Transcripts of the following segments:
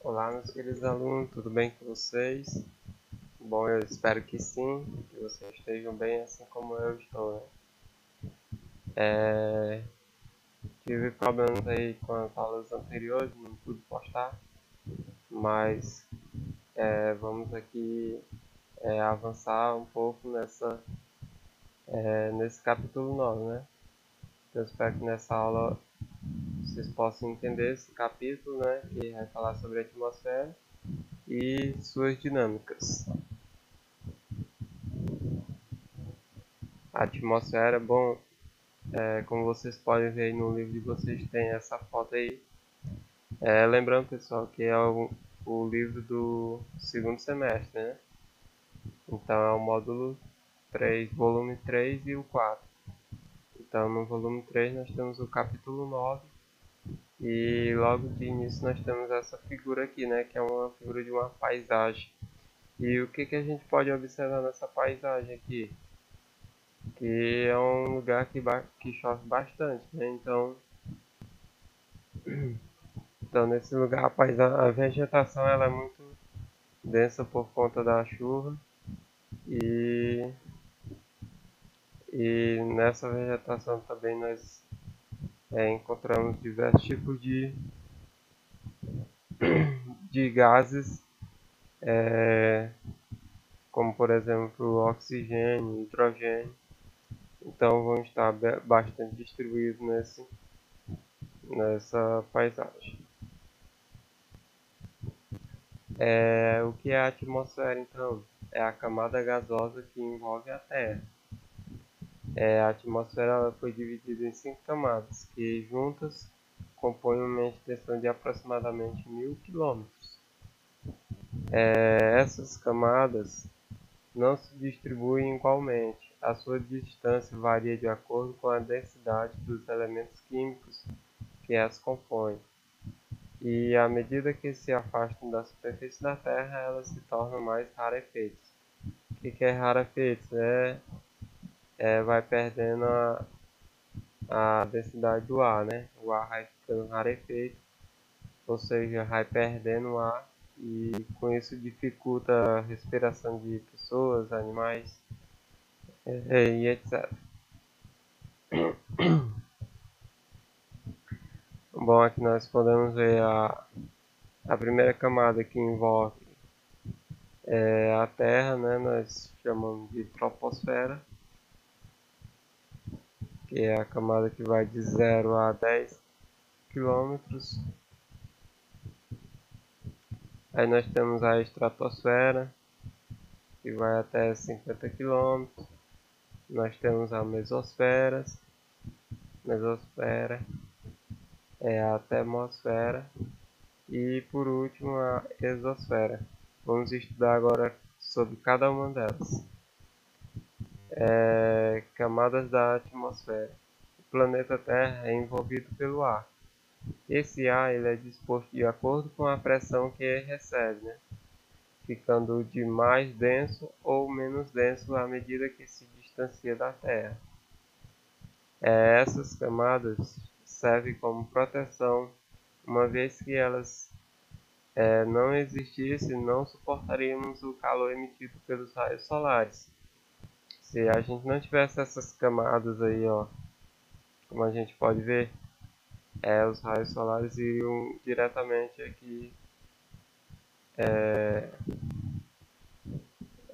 Olá, meus queridos alunos, tudo bem com vocês? Bom, eu espero que sim, que vocês estejam bem assim como eu estou, né? Tive problemas aí com as aulas anteriores, não pude postar, mas vamos aqui avançar um pouco nesse capítulo 9, né? Eu espero que nessa aula vocês possam entender esse capítulo, né? Que vai falar sobre a atmosfera e suas dinâmicas. A atmosfera, bom, como vocês podem ver aí no livro de vocês, tem essa foto aí. Lembrando, pessoal, que é o livro do segundo semestre, né? Então é o módulo 3, volume 3 e o 4. Então no volume 3 nós temos o capítulo 9 e logo de início nós temos essa figura aqui, né? Que é uma figura de uma paisagem. E o que a gente pode observar nessa paisagem aqui? Que é um lugar que chove bastante, né? Então nesse lugar a vegetação ela é muito densa por conta da chuva e, e nessa vegetação também nós encontramos diversos tipos de gases, como por exemplo oxigênio, hidrogênio. Então vão estar bastante distribuídos nessa paisagem. O que é a atmosfera então? É a camada gasosa que envolve a Terra. A atmosfera ela foi dividida em 5 camadas, que juntas compõem uma extensão de aproximadamente 1000 quilômetros. Essas camadas não se distribuem igualmente. A sua distância varia de acordo com a densidade dos elementos químicos que as compõem. E à medida que se afastam da superfície da Terra, elas se tornam mais rarefeitas. O que é rarefeitos? Vai perdendo a densidade do ar, né? O ar vai ficando rarefeito, ou seja, vai perdendo o ar e com isso dificulta a respiração de pessoas, animais e etc. Bom, aqui nós podemos ver a primeira camada que envolve a Terra, né? Nós chamamos de troposfera, que é a camada que vai de 0 a 10 quilômetros. Aí nós temos a estratosfera, que vai até 50 quilômetros. Nós temos a mesosfera, a atmosfera e por último a exosfera. Vamos estudar agora sobre cada uma delas. Camadas da atmosfera. O planeta Terra é envolvido pelo ar. Esse ar ele é disposto de acordo com a pressão que ele recebe, né? Ficando de mais denso ou menos denso à medida que se distancia da Terra. Essas camadas servem como proteção, uma vez que elas não existissem, não suportaríamos o calor emitido pelos raios solares. Se a gente não tivesse essas camadas aí, ó, como a gente pode ver, os raios solares iriam diretamente aqui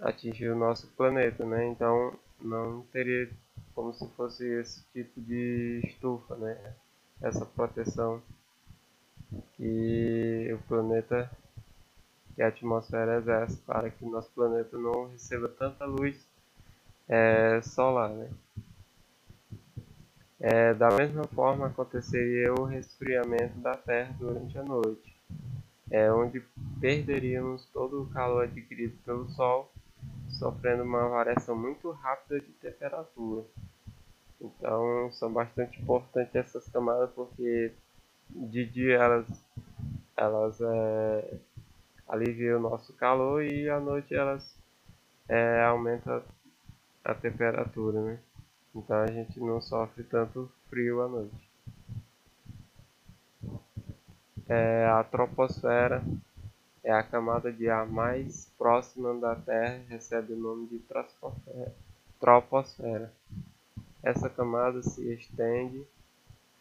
atingir o nosso planeta, né? Então não teria como se fosse esse tipo de estufa, né? Essa proteção que o planeta, que a atmosfera exerce para que o nosso planeta não receba tanta luz solar, né? Da mesma forma aconteceria o resfriamento da Terra durante a noite, onde perderíamos todo o calor adquirido pelo Sol, sofrendo uma variação muito rápida de temperatura. Então são bastante importantes essas camadas porque de dia elas aliviam o nosso calor e à noite elas aumentam a temperatura, né? Então a gente não sofre tanto frio à noite. A troposfera é a camada de ar mais próxima da Terra e recebe o nome de troposfera. Essa camada se estende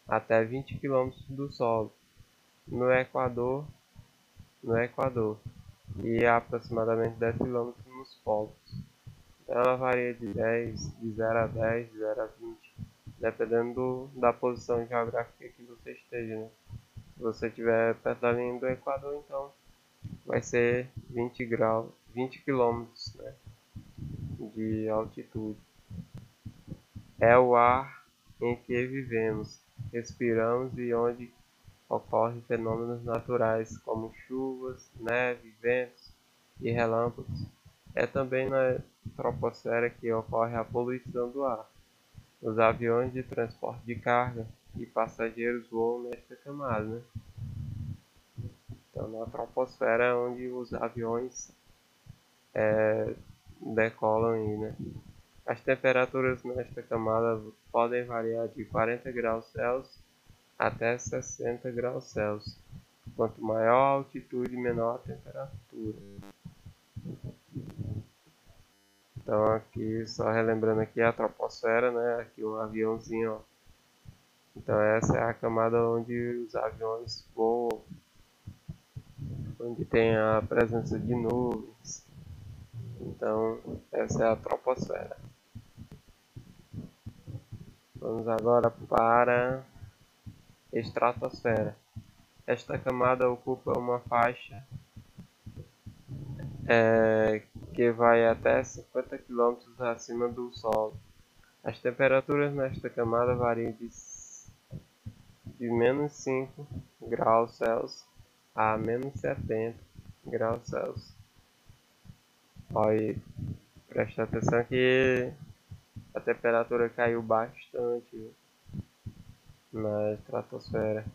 até 20 km do solo, no Equador, e aproximadamente 10 km nos polos. Então ela varia de 0 a 10, de 0 a 20, dependendo da posição geográfica que você esteja, né? Se você estiver perto da linha do Equador, então vai ser 20 graus, 20 km, né, de altitude. É o ar em que vivemos, respiramos e onde ocorrem fenômenos naturais como chuvas, neve, ventos e relâmpagos. É também na troposfera que ocorre a poluição do ar. Os aviões de transporte de carga e passageiros voam nesta camada, né? Então, na troposfera é onde os aviões decolam aí, né? As temperaturas nesta camada podem variar de 40 graus Celsius até 60 graus Celsius. Quanto maior a altitude, menor a temperatura. Então aqui, só relembrando aqui a troposfera, né? Aqui um aviãozinho, ó. Então essa é a camada onde os aviões voam, onde tem a presença de nuvens. Então essa é a troposfera. Vamos agora para a estratosfera. Esta camada ocupa uma faixa que vai até 50 km acima do solo. As temperaturas nesta camada variam de menos 5 graus Celsius a menos 70 graus Celsius. Olha, presta atenção que a temperatura caiu bastante na estratosfera.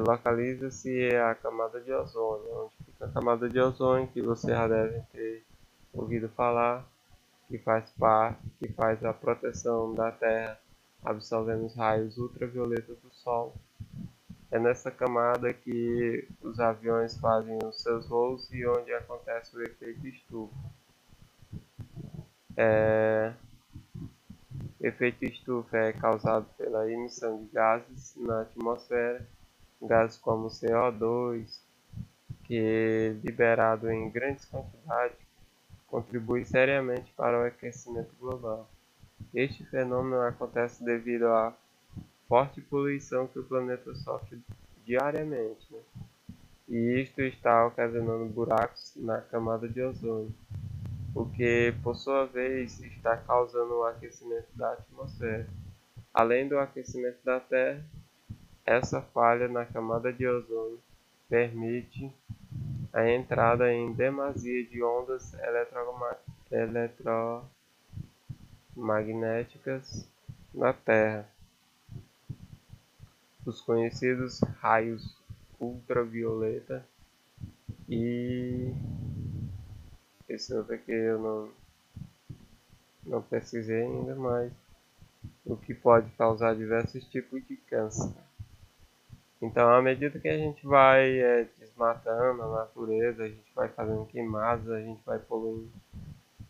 Localiza-se a camada de ozônio, onde fica a camada de ozônio, que você já deve ter ouvido falar, que faz a proteção da Terra, absorvendo os raios ultravioletas do Sol. É nessa camada que os aviões fazem os seus voos e onde acontece o efeito estufa. O efeito estufa é causado pela emissão de gases na atmosfera, gases como CO2, que, liberado em grandes quantidades, contribui seriamente para o aquecimento global. Este fenômeno acontece devido à forte poluição que o planeta sofre diariamente, né? E isto está ocasionando buracos na camada de ozônio, o que, por sua vez, está causando o aquecimento da atmosfera. Além do aquecimento da Terra, essa falha na camada de ozônio permite a entrada em demasia de ondas eletromagnéticas na Terra, os conhecidos raios ultravioleta e esse outro aqui eu não pesquisei ainda, mas o que pode causar diversos tipos de câncer. Então, à medida que a gente vai desmatando a natureza, a gente vai fazendo queimadas, a gente vai poluindo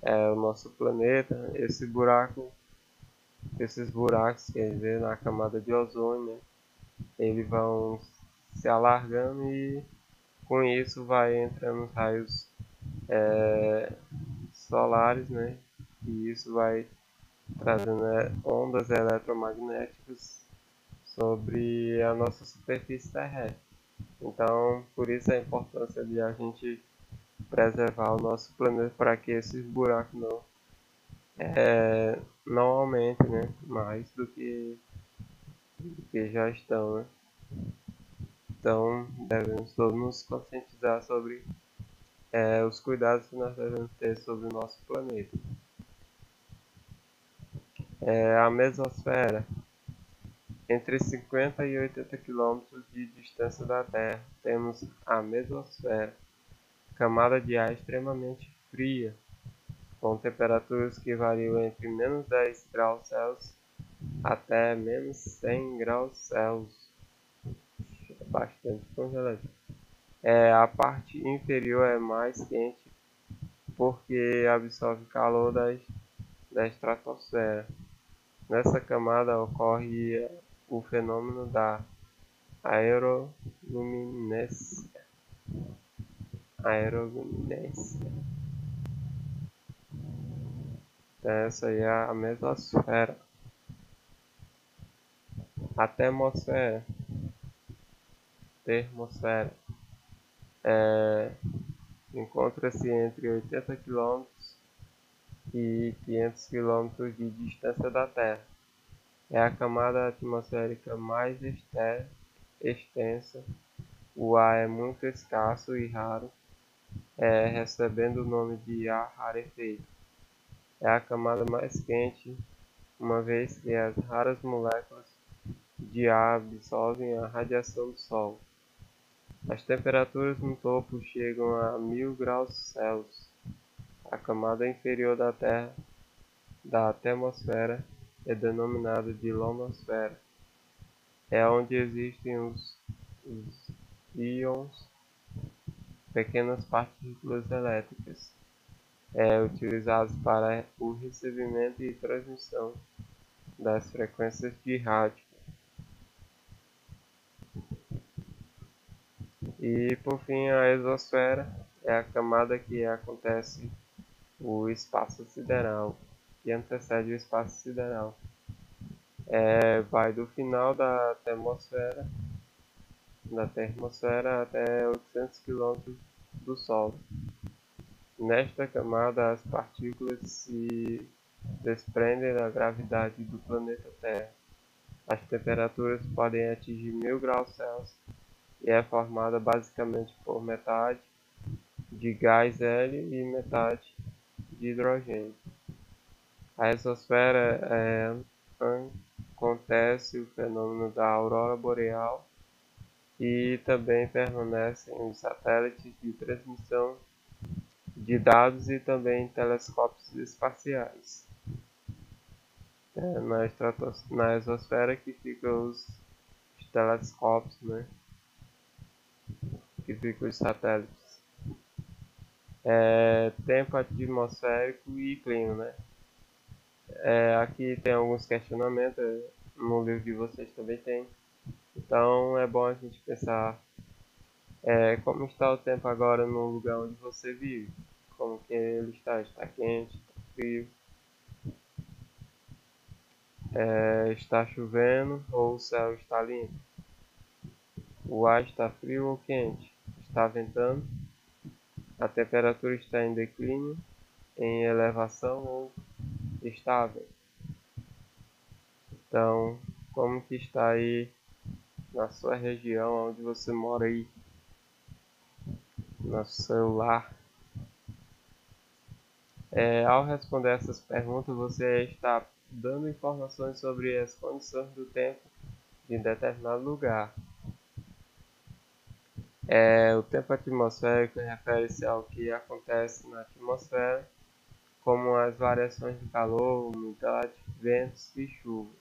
o nosso planeta, esses buracos, quer dizer, na camada de ozônio, né, eles vão se alargando e com isso vai entrando os raios solares, né, e isso vai trazendo ondas eletromagnéticas sobre a nossa superfície terrestre. Então, por isso a importância de a gente preservar o nosso planeta para que esses buracos não aumentem, né, mais do que já estão, né? Então, devemos todos nos conscientizar sobre os cuidados que nós devemos ter sobre o nosso planeta. A mesosfera. Entre 50 e 80 km de distância da Terra, temos a mesosfera, camada de ar extremamente fria, com temperaturas que variam entre menos 10 graus Celsius até menos 100 graus Celsius. É bastante congelante. A parte inferior é mais quente porque absorve calor da estratosfera. Nessa camada ocorre o fenômeno da aeroluminância. Aeroluminância. Então, essa aí é a mesosfera. A termosfera encontra-se entre 80 km e 500 km de distância da Terra. É a camada atmosférica mais extensa. O ar é muito escasso e raro, recebendo o nome de ar rarefeito. É a camada mais quente, uma vez que as raras moléculas de ar absorvem a radiação do Sol. As temperaturas no topo chegam a 1000 graus Celsius. A camada inferior da Terra, da atmosfera, é denominada de ionosfera. É onde existem os íons, pequenas partículas elétricas, utilizados para o recebimento e transmissão das frequências de rádio. E por fim, a exosfera é a camada que acontece o espaço sideral, que antecede o espaço sideral. Vai do final da termosfera até 800 km do Sol. Nesta camada, as partículas se desprendem da gravidade do planeta Terra. As temperaturas podem atingir 1000 graus Celsius e é formada basicamente por metade de gás hélio e metade de hidrogênio. A exosfera acontece o fenômeno da aurora boreal e também permanecem os satélites de transmissão de dados e também telescópios espaciais. Na exosfera que ficam os telescópios, né? Que ficam os satélites. Tempo atmosférico e clima, né? Aqui tem alguns questionamentos, no livro de vocês também tem. Então é bom a gente pensar como está o tempo agora no lugar onde você vive. Como que ele está? Está quente? Está frio? Está chovendo ou o céu está limpo? O ar está frio ou quente? Está ventando? A temperatura está em declínio, em elevação ou estável? Então, como que está aí na sua região, onde você mora aí, no celular? Ao responder essas perguntas, você está dando informações sobre as condições do tempo de determinado lugar. O tempo atmosférico refere-se ao que acontece na atmosfera, como as variações de calor, umidade, ventos e chuvas.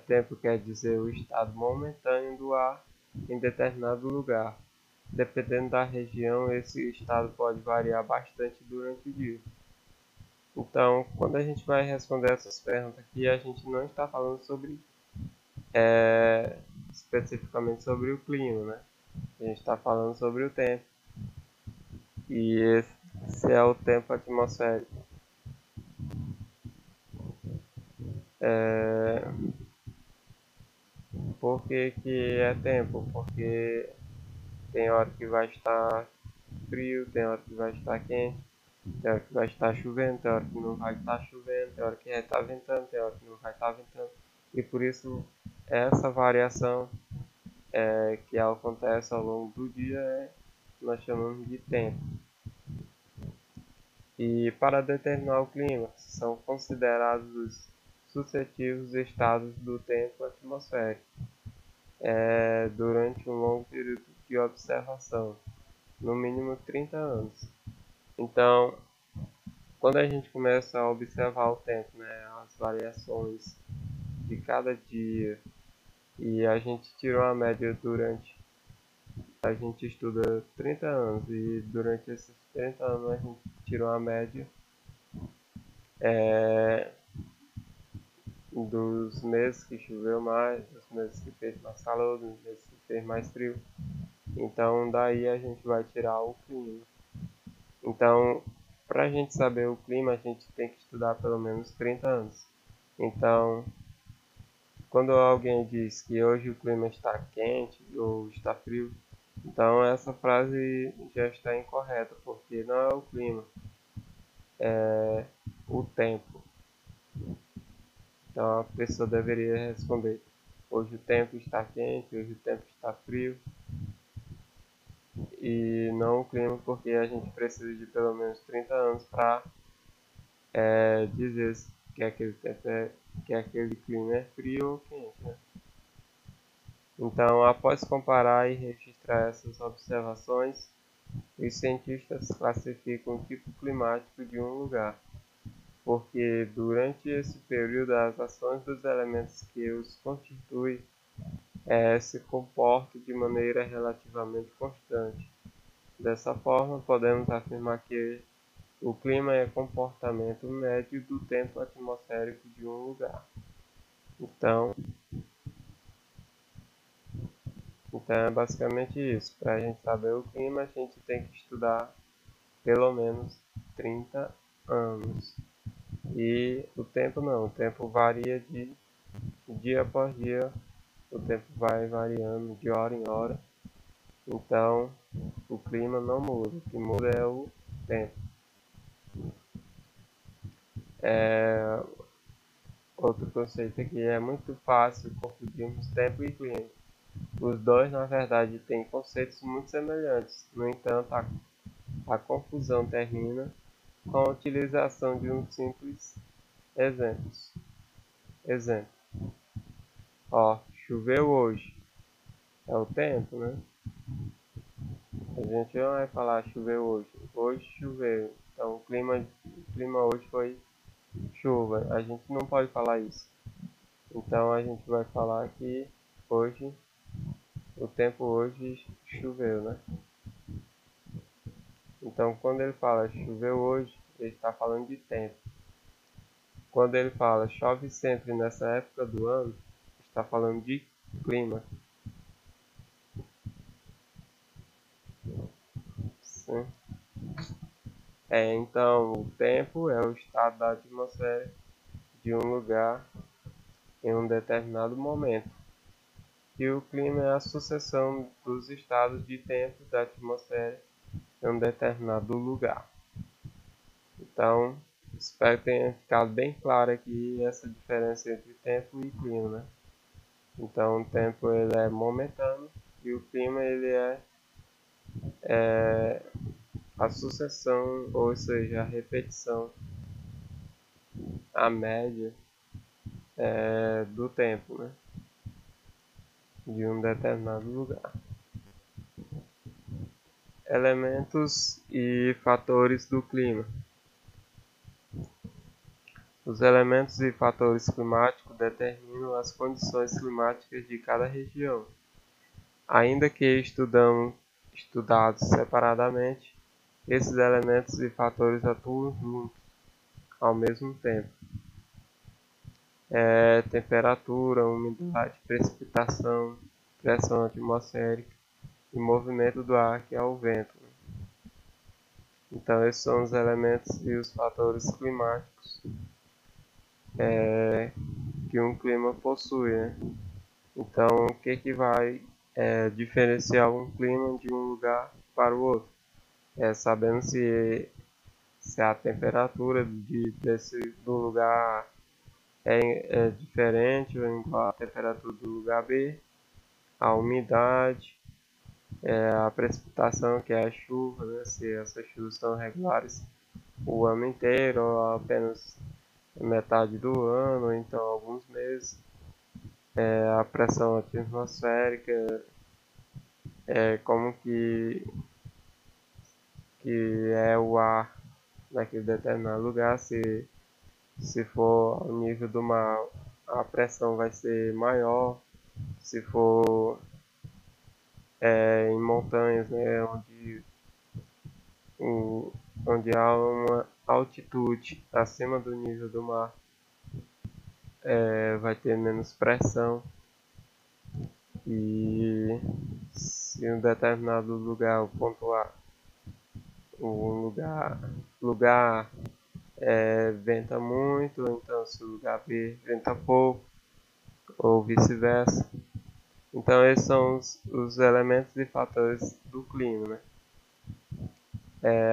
Tempo quer dizer o estado momentâneo do ar em determinado lugar. Dependendo da região, esse estado pode variar bastante durante o dia. Então, quando a gente vai responder essas perguntas aqui, a gente não está falando sobre especificamente sobre o clima, né? A gente está falando sobre o tempo. E esse é o tempo atmosférico. Por que que é tempo? Porque tem hora que vai estar frio, tem hora que vai estar quente, tem hora que vai estar chovendo, tem hora que não vai estar chovendo, tem hora que vai estar ventando, tem hora que não vai estar ventando. E por isso, essa variação que acontece ao longo do dia nós chamamos de tempo. E para determinar o clima, são considerados os sucessivos estados do tempo atmosférico durante um longo período de observação, no mínimo 30 anos. Então, quando a gente começa a observar o tempo, né, as variações de cada dia, e a gente tirou a média durante a gente estuda 30 anos e durante esses 30 anos a gente tirou a média dos meses que choveu mais, dos meses que fez mais calor, dos meses que fez mais frio. Então daí a gente vai tirar o clima. Então, para a gente saber o clima, a gente tem que estudar pelo menos 30 anos. Então, quando alguém diz que hoje o clima está quente ou está frio, então essa frase já está incorreta, porque não é o clima, é o tempo. Então a pessoa deveria responder: hoje o tempo está quente, hoje o tempo está frio, e não o clima, porque a gente precisa de pelo menos 30 anos para dizer que aquele tempo que aquele clima é frio ou quente, né? Então, após comparar e registrar essas observações, os cientistas classificam o tipo climático de um lugar, porque durante esse período as ações dos elementos que os constituem se comportam de maneira relativamente constante. Dessa forma, podemos afirmar que o clima é comportamento médio do tempo atmosférico de um lugar. Então é basicamente isso. Para a gente saber o clima, a gente tem que estudar pelo menos 30 anos. E o tempo não, o tempo varia de dia após dia, o tempo vai variando de hora em hora. Então o clima não muda, o que muda é o tempo. Outro conceito aqui é muito fácil confundirmos tempo e clima. Os dois, na verdade, têm conceitos muito semelhantes. No entanto, a confusão termina com a utilização de um simples exemplo. Ó, choveu hoje. É o tempo, né? A gente não vai falar choveu hoje. Hoje choveu. Então o clima hoje foi chuva. A gente não pode falar isso. Então a gente vai falar que hoje, o tempo hoje choveu, né? Então quando ele fala choveu hoje, ele está falando de tempo. Quando ele fala chove sempre nessa época do ano, está falando de clima. Sim. Então, o tempo é o estado da atmosfera de um lugar em um determinado momento. E o clima é a sucessão dos estados de tempo da atmosfera em um determinado lugar. Então, espero que tenha ficado bem claro aqui essa diferença entre tempo e clima, né? Então, o tempo ele é momentâneo e o clima ele é a sucessão, ou seja, a repetição, a média do tempo, né? De um determinado lugar. Elementos e fatores do clima. Os elementos e fatores climáticos determinam as condições climáticas de cada região. Ainda que estudados separadamente, esses elementos e fatores atuam juntos, ao mesmo tempo. Temperatura, umidade, precipitação, pressão atmosférica e movimento do ar, que é o vento. Então, esses são os elementos e os fatores climáticos que um clima possui, né? Então, o que vai diferenciar um clima de um lugar para o outro? Sabendo se a temperatura do lugar é diferente ou igual à temperatura do lugar B, a umidade, a precipitação, que é a chuva, né? Se essas chuvas são regulares o ano inteiro ou apenas metade do ano, ou então alguns meses. A pressão atmosférica, como que é o ar naquele determinado lugar, se for ao nível do mar, a pressão vai ser maior, se for em montanhas, né, o, onde há uma altitude acima do nível do mar, vai ter menos pressão. E se um determinado lugar, o ponto A, o lugar venta muito, então se o lugar B venta pouco, ou vice-versa. Então esses são os elementos e fatores do clima, né?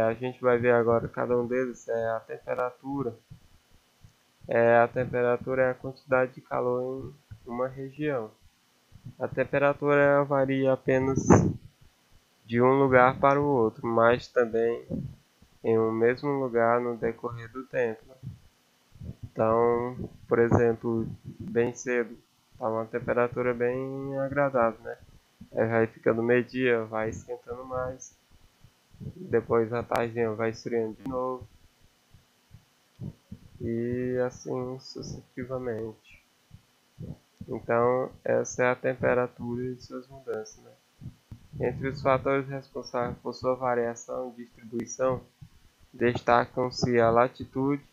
A gente vai ver agora cada um deles, a temperatura. A temperatura é a quantidade de calor em uma região. A temperatura varia apenas de um lugar para o outro, mas também em um mesmo lugar no decorrer do tempo. Então, por exemplo, bem cedo, está uma temperatura bem agradável, né? Aí vai ficando meio-dia, vai esquentando mais. Depois à tarde vai esfriando de novo. E assim sucessivamente. Então, essa é a temperatura e suas mudanças, né? Entre os fatores responsáveis por sua variação e distribuição, destacam-se a latitude,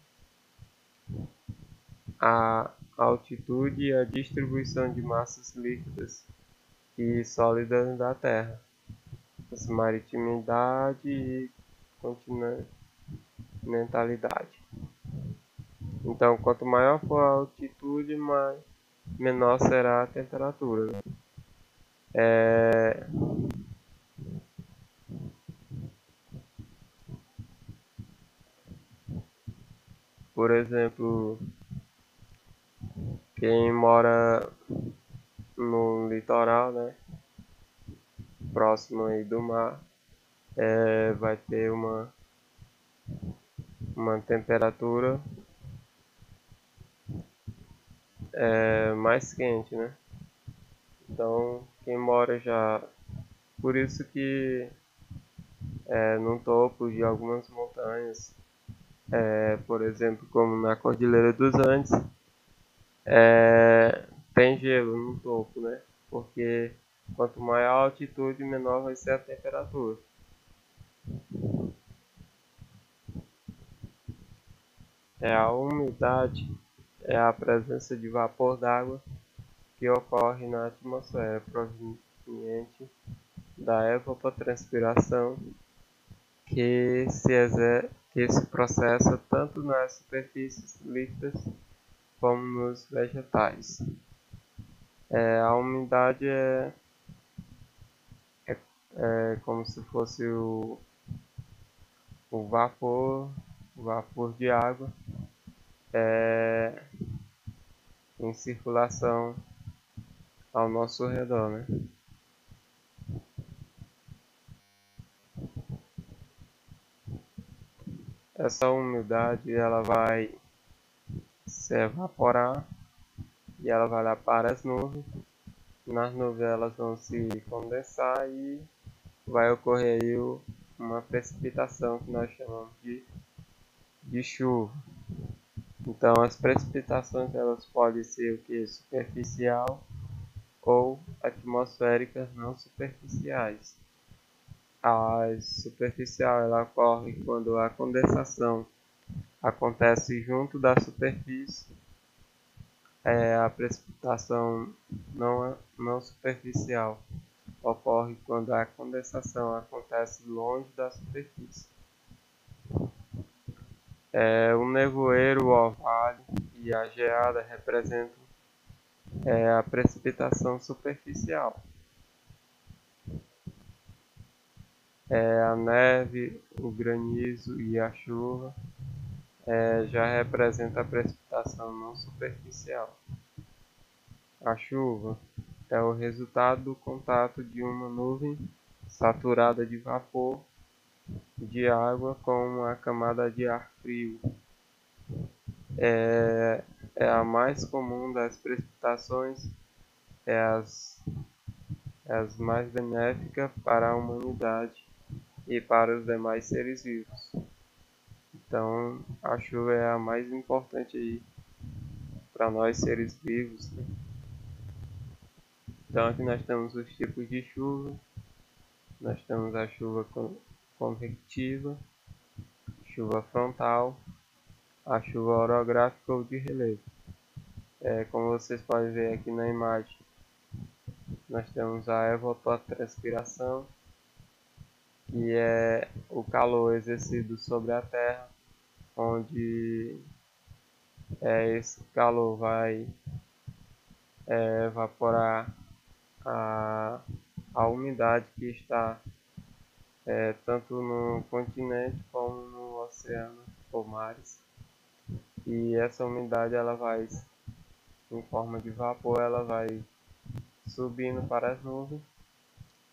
a altitude e a distribuição de massas líquidas e sólidas da Terra, a maritimidade e continentalidade. Então, quanto maior for a altitude, menor será a temperatura. Por exemplo, quem mora no litoral, né, próximo aí do mar, vai ter uma temperatura mais quente, né? Então, quem mora já... Por isso que no topo de algumas montanhas, por exemplo, como na Cordilheira dos Andes, tem gelo no topo, né? Porque quanto maior a altitude, menor vai ser a temperatura. A umidade é a presença de vapor d'água que ocorre na atmosfera proveniente da evapotranspiração que se processa tanto nas superfícies líquidas como nos vegetais. A umidade é como se fosse o vapor de água em circulação ao nosso redor, né? Essa umidade ela vai se evaporar e ela vai lá para as nuvens. Nas nuvens elas vão se condensar e vai ocorrer aí uma precipitação que nós chamamos de chuva. Então as precipitações elas podem ser o que? Superficial ou atmosféricas não superficiais. A superficial ela ocorre quando a condensação acontece junto da superfície. A precipitação não superficial ocorre quando a condensação acontece longe da superfície. O nevoeiro, o orvalho e a geada representam a precipitação superficial. A neve, o granizo e a chuva já representa a precipitação não superficial. A chuva é o resultado do contato de uma nuvem saturada de vapor de água com uma camada de ar frio. É a mais comum das precipitações, as mais benéficas para a humanidade e para os demais seres vivos. Então, a chuva é a mais importante aí para nós seres vivos, né? Então, aqui nós temos os tipos de chuva. nós temos a chuva convectiva, chuva frontal, a chuva orográfica ou de relevo. Como vocês podem ver aqui na imagem, nós temos a evapotranspiração, que é o calor exercido sobre a Terra, onde esse calor vai evaporar a umidade que está tanto no continente como no oceano ou mares. E essa umidade, ela vai, em forma de vapor, ela vai subindo para as nuvens,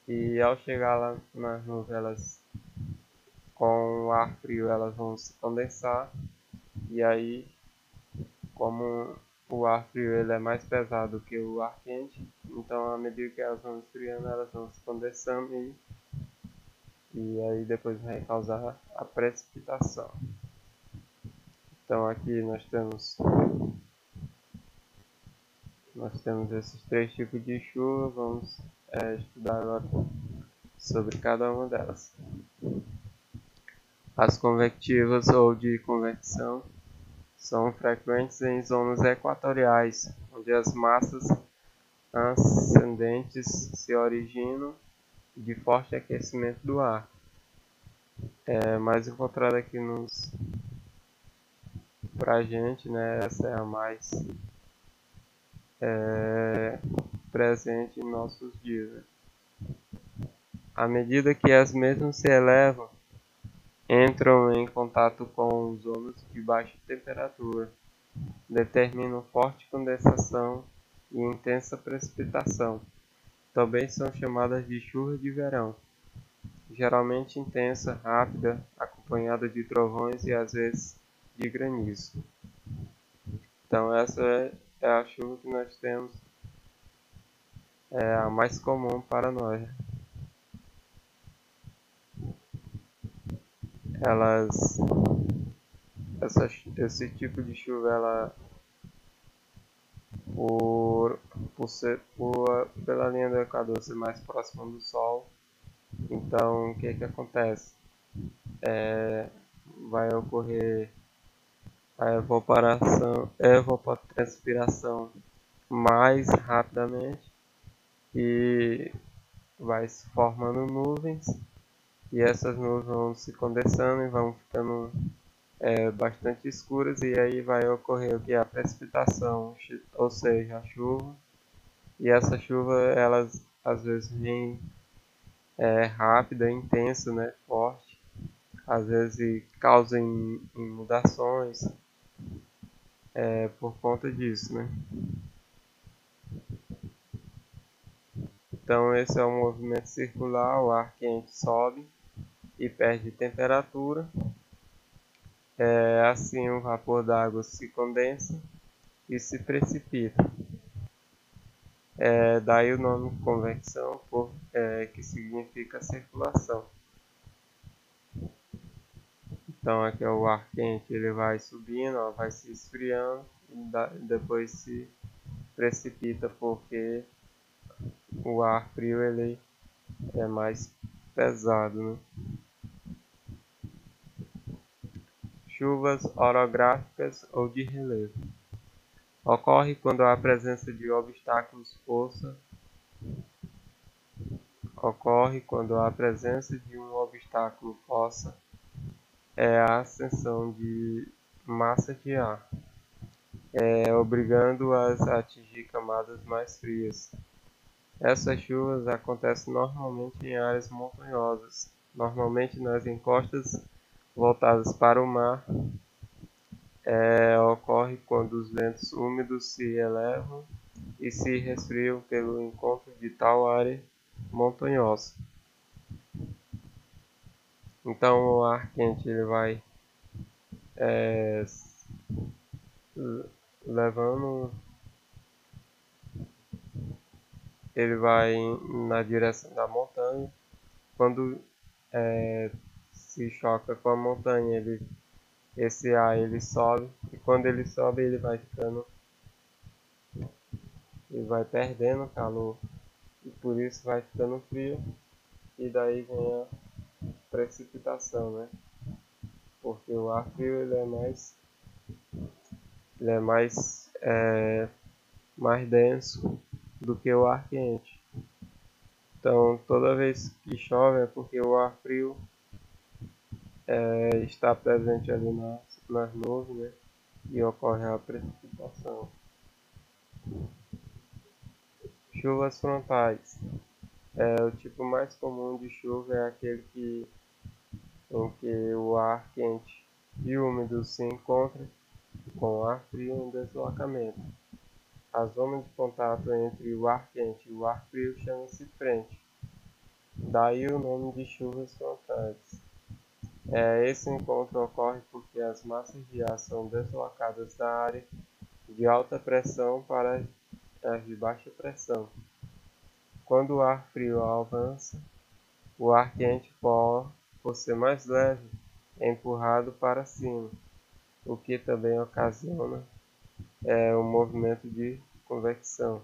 e ao chegar lá nas nuvens, elas, com o ar frio, elas vão se condensar, e aí, como o ar frio ele é mais pesado que o ar quente, então à medida que elas vão esfriando, elas vão se condensando, e aí depois vai causar a precipitação. Então aqui nós temos esses três tipos de chuva. Vamos estudar agora sobre cada uma delas. As convectivas ou de convecção são frequentes em zonas equatoriais, onde as massas ascendentes se originam de forte aquecimento do ar. Mais encontrada aqui pra gente, né? Essa é a mais presente em nossos dias. Né? À medida que as mesmas se elevam, entram em contato com zonas de baixa temperatura, determinam forte condensação e intensa precipitação. Também são chamadas de chuva de verão, geralmente intensa, rápida, acompanhada de trovões e às vezes de granizo. Então essa é a chuva que nós temos, a mais comum para nós. Esse tipo de chuva, pela linha do Equador ser mais próxima do Sol, então o que acontece? Vai ocorrer a evapotranspiração mais rapidamente, e vai se formando nuvens, e essas nuvens vão se condensando e vão ficando bastante escuras, e aí vai ocorrer o que é a precipitação, ou seja, a chuva. E essa chuva, elas às vezes vem rápida, intensa, né, forte, às vezes causa inundações por conta disso, né? Então esse é um movimento circular, o ar quente sobe e perde temperatura. Assim o vapor d'água se condensa e se precipita. Daí o nome convecção, que significa circulação. Então aqui é o ar quente, ele vai subindo, vai se esfriando e depois se precipita, porque o ar frio ele é mais pesado, né? Chuvas orográficas ou de relevo. Ocorre quando há presença de obstáculos força. Ocorre quando a presença de um obstáculo força a ascensão de massa de ar, obrigando-as a atingir camadas mais frias. Essas chuvas acontecem normalmente em áreas montanhosas, normalmente nas encostas voltadas para o mar. Ocorre quando os ventos úmidos se elevam e se resfriam pelo encontro de tal área montanhosa. Então o ar quente ele vai ele vai na direção da montanha. Quando se choca com a montanha, esse ar ele sobe, e quando ele sobe ele vai perdendo calor, e por isso vai ficando frio. e daí vem a precipitação, né? Porque o ar frio mais denso do que o ar quente. Então, toda vez que chove é porque o ar frio está presente ali nas nuvens, né? E ocorre a precipitação. Chuvas frontais. O tipo mais comum de chuva é aquele em que o ar quente e úmido se encontram com o ar frio em deslocamento. A zona de contato entre o ar quente e o ar frio chama-se frente. Daí o nome de chuvas frontais. Esse encontro ocorre porque as massas de ar são deslocadas da área de alta pressão para as de baixa pressão. Quando o ar frio avança, o ar quente, por ser mais leve, é empurrado para cima, o que também ocasiona um movimento de convecção.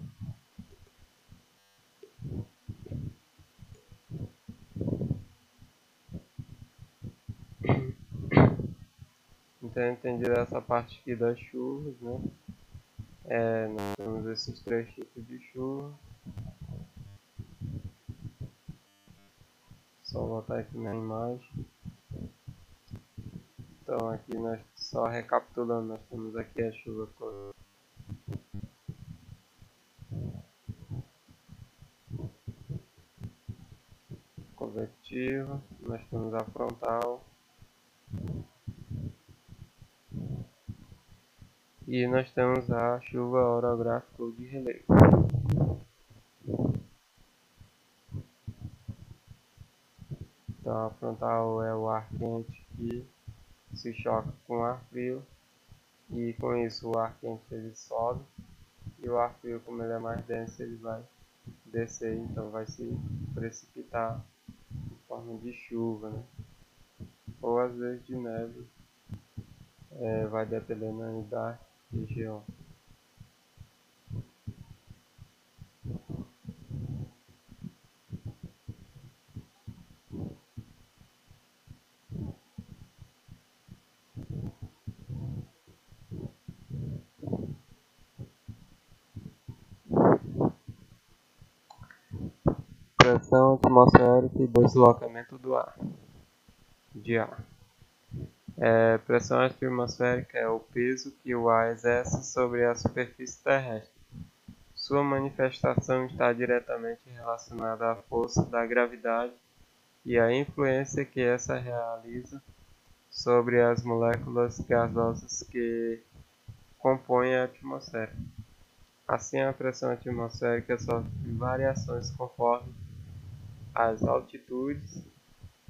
Então, entendido essa parte aqui das chuvas, né? Nós temos esses três tipos de chuva. Só botar aqui na imagem. Então, aqui nós só recapitulando, nós temos aqui a chuva convectiva, nós temos a frontal e nós temos a chuva orográfica ou de relevo. Então, a frontal é o ar quente que se choca com o ar frio e com isso o ar quente ele sobe e o ar frio, como ele é mais denso, ele vai descer, então vai se precipitar em forma de chuva, né? Ou às vezes de neve, vai dependendo da região. Pressão atmosférica e deslocamento de ar. Pressão atmosférica é o peso que o ar exerce sobre a superfície terrestre. Sua manifestação está diretamente relacionada à força da gravidade e à influência que essa realiza sobre as moléculas gasosas que compõem a atmosfera. Assim, a pressão atmosférica sofre variações conforme as altitudes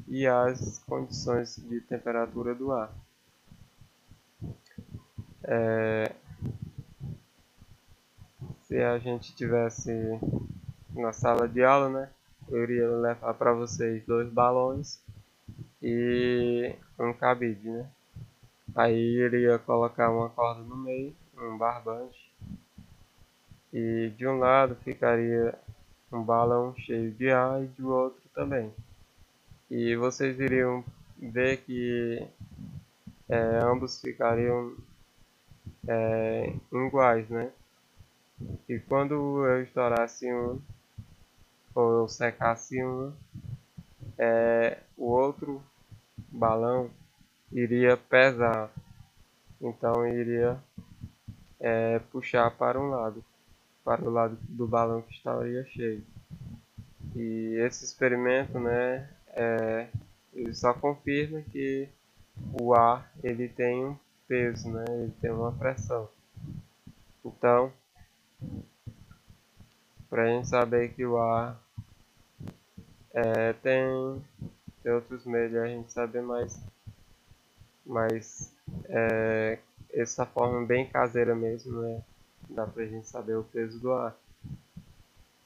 e as condições de temperatura do ar. Se a gente tivesse na sala de aula, né, eu iria levar para vocês 2 balões e um cabide, né? Aí iria colocar uma corda no meio, um barbante, e de um lado ficaria um balão cheio de ar e do outro também. E vocês iriam ver que ambos ficariam iguais, né? E quando eu estourasse um, ou eu secasse um, o outro balão iria pesar, então iria puxar para o lado do balão que estaria cheio. E esse experimento, né, ele só confirma que o ar ele tem um peso, né, ele tem uma pressão. Então, para a gente saber que o ar tem outros meios de a gente saber mas essa forma bem caseira mesmo, né? Dá pra gente saber o peso do ar.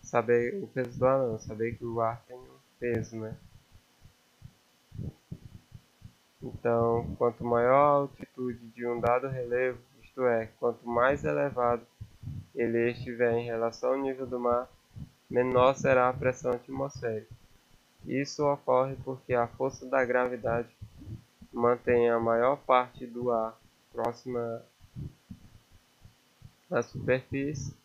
Saber o peso do ar não, saber que o ar tem um peso, né? Então, quanto maior a altitude de um dado relevo, isto é, quanto mais elevado ele estiver em relação ao nível do mar, menor será a pressão atmosférica. Isso ocorre porque a força da gravidade mantém a maior parte do ar próxima à superfície,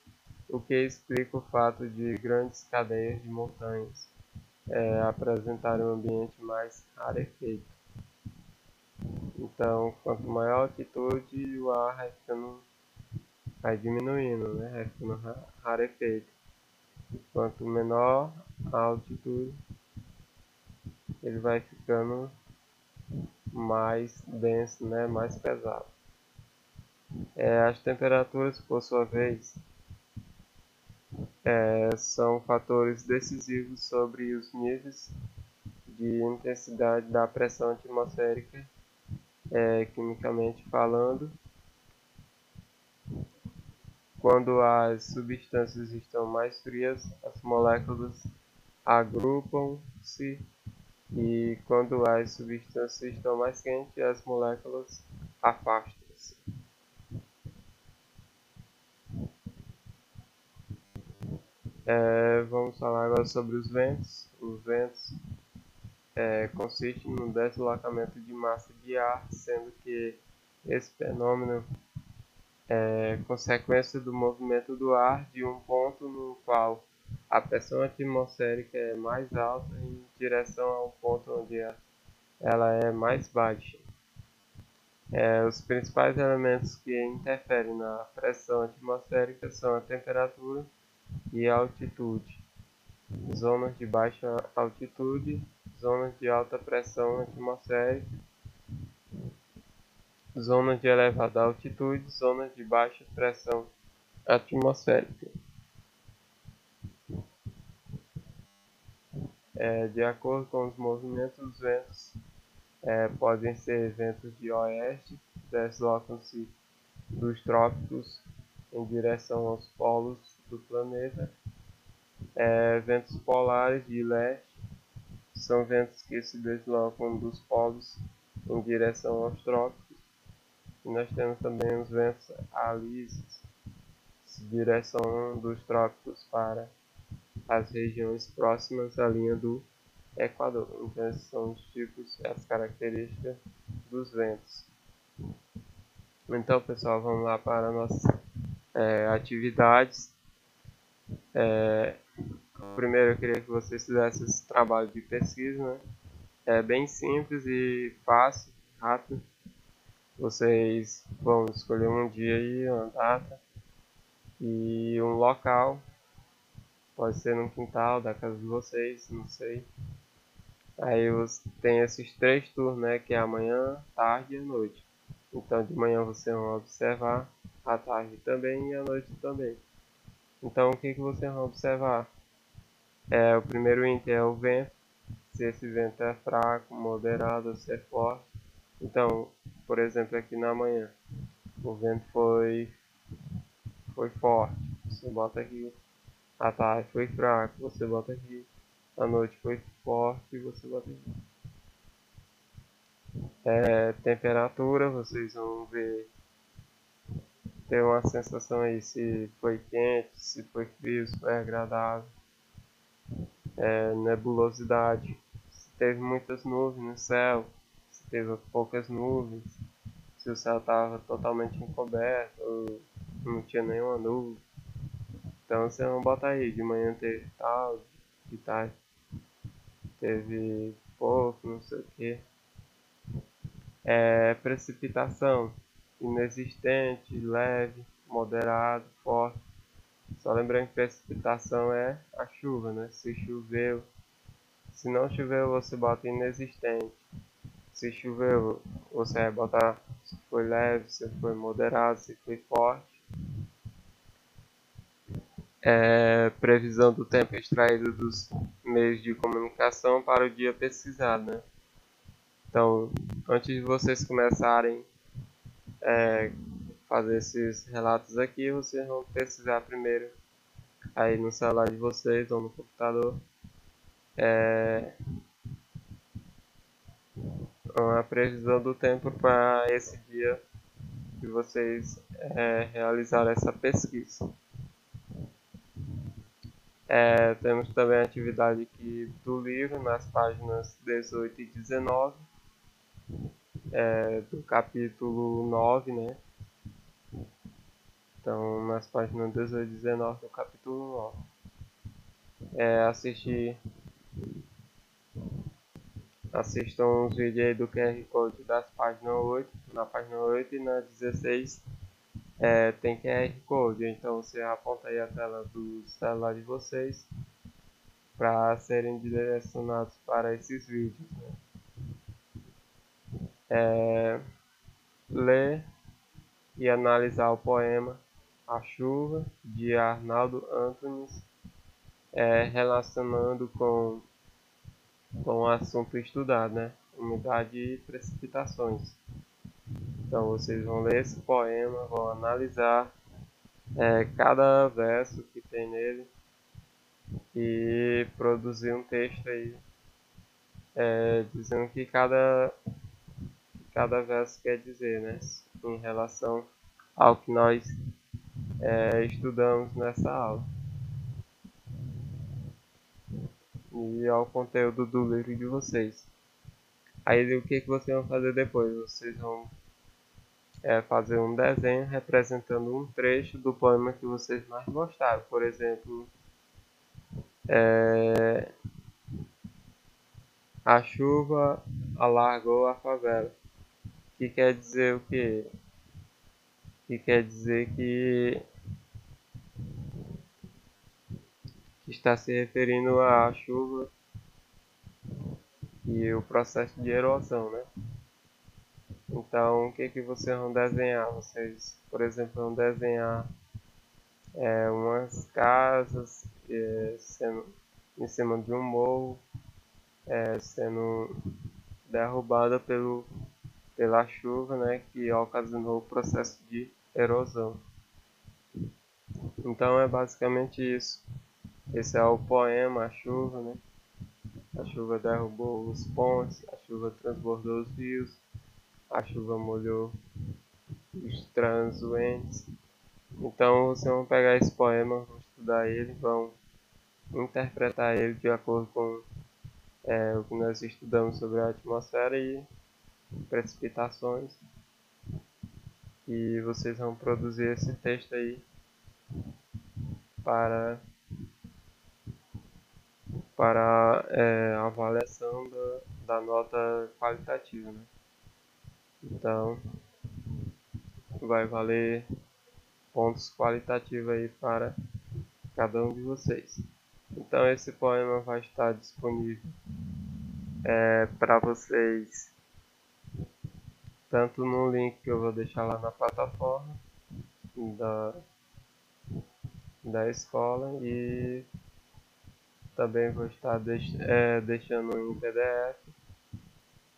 o que explica o fato de grandes cadeias de montanhas apresentarem um ambiente mais rarefeito. Então, quanto maior a altitude, o ar vai diminuindo, né? Vai ficando rarefeito. Quanto menor a altitude, ele vai ficando mais denso, né? Mais pesado. As temperaturas, por sua vez, são fatores decisivos sobre os níveis de intensidade da pressão atmosférica, quimicamente falando. Quando as substâncias estão mais frias, as moléculas agrupam-se, e quando as substâncias estão mais quentes, as moléculas afastam-se. Vamos falar agora sobre os ventos. Os ventos consistem no deslocamento de massa de ar, sendo que esse fenômeno consequência do movimento do ar de um ponto no qual a pressão atmosférica é mais alta em direção ao ponto onde ela é mais baixa. Os principais elementos que interferem na pressão atmosférica são a temperatura e a altitude. Zonas de baixa altitude, zonas de alta pressão atmosférica, zonas de elevada altitude, zonas de baixa pressão atmosférica. De acordo com os movimentos, os ventos podem ser ventos de oeste, deslocam-se dos trópicos em direção aos polos do planeta. Ventos polares de leste são ventos que se deslocam dos polos em direção aos trópicos. E nós temos também os ventos alísios, se direcionam dos trópicos para as regiões próximas à linha do Equador. Então, esses são os tipos e as características dos ventos. Então, pessoal, vamos lá para nossas atividades. Primeiro, eu queria que vocês fizessem esse trabalho de pesquisa, né? É bem simples e fácil, rápido. Vocês vão escolher um dia aí, uma data e um local. Pode ser no quintal da casa de vocês, não sei. Aí você tem esses 3 turnos, né? Que é amanhã, tarde e à noite. Então de manhã vocês vão observar, à tarde também e à noite também. Então o que vocês vão observar? O primeiro item é o vento. Se esse vento é fraco, moderado ou se é forte. Então, por exemplo, aqui na manhã, o vento foi forte. Você bota aqui. À tarde foi fraco, você bota aqui. À noite foi forte, você bota aqui. Temperatura, vocês vão ver, ter uma sensação aí se foi quente, se foi frio, se foi agradável. Nebulosidade, se teve muitas nuvens no céu, se teve poucas nuvens, se o céu estava totalmente encoberto ou não tinha nenhuma nuvem. Então você não bota aí, de manhã teve tal, de tarde teve pouco, não sei o que. Precipitação, inexistente, leve, moderado, forte. Só lembrando que precipitação é a chuva, né? Se choveu, se não choveu você bota inexistente. Se choveu você vai botar se foi leve, se foi moderado, se foi forte. Previsão do tempo extraído dos meios de comunicação para o dia pesquisado, né? Então, antes de vocês começarem fazer esses relatos aqui, vocês vão pesquisar primeiro aí no celular de vocês ou no computador a previsão do tempo para esse dia que vocês realizaram essa pesquisa. Temos também a atividade aqui do livro, nas páginas 18 e 19, do capítulo 9, né? Então, nas páginas 18 e 19 do capítulo 9. Assistam os vídeos aí do QR Code das páginas 8, na página 8 e na 16 tem QR Code, então você aponta aí a tela do celular de vocês para serem direcionados para esses vídeos, né? Ler e analisar o poema A Chuva, de Arnaldo Antunes, relacionando com o assunto estudado, né? Umidade e precipitações. Então vocês vão ler esse poema, vão analisar cada verso que tem nele e produzir um texto aí dizendo o que cada verso quer dizer, né? Em relação ao que nós estudamos nessa aula e ao conteúdo do livro de vocês. Aí o que vocês vão fazer depois? Vocês vão fazer um desenho representando um trecho do poema que vocês mais gostaram. Por exemplo, a chuva alargou a favela. Que quer dizer o quê? Que quer dizer que está se referindo à chuva e o processo de erosão, né? Então, o que vocês vão desenhar? Vocês, por exemplo, vão desenhar umas casas sendo em cima de um morro, sendo derrubada pela chuva, né, que ocasionou o processo de erosão. Então é basicamente isso. Esse é o poema A Chuva, né? A chuva derrubou os pontes, a chuva transbordou os rios, a chuva molhou os transuentes. Então vocês vão pegar esse poema, vão estudar ele, vão interpretar ele de acordo com o que nós estudamos sobre a atmosfera e precipitações. E vocês vão produzir esse texto aí para a avaliação da nota qualitativa, né? Então vai valer pontos qualitativos aí para cada um de vocês. Então esse poema vai estar disponível para vocês tanto no link que eu vou deixar lá na plataforma da escola, e também vou estar deixando em PDF.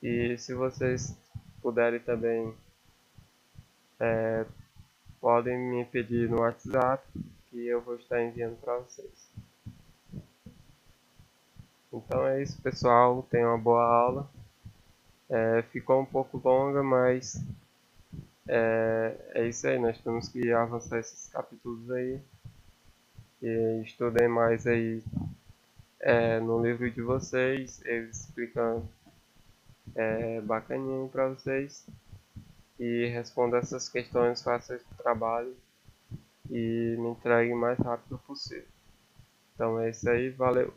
E se vocês puderem também, podem me pedir no WhatsApp, que eu vou estar enviando para vocês. Então é isso, pessoal. Tenham uma boa aula. Ficou um pouco longa, mas é isso aí. Nós temos que avançar esses capítulos aí. E estudem mais aí no livro de vocês. Eles explicam bacaninho para vocês. E responda essas questões, faça esse trabalho e me entregue o mais rápido possível. Então é isso aí, valeu!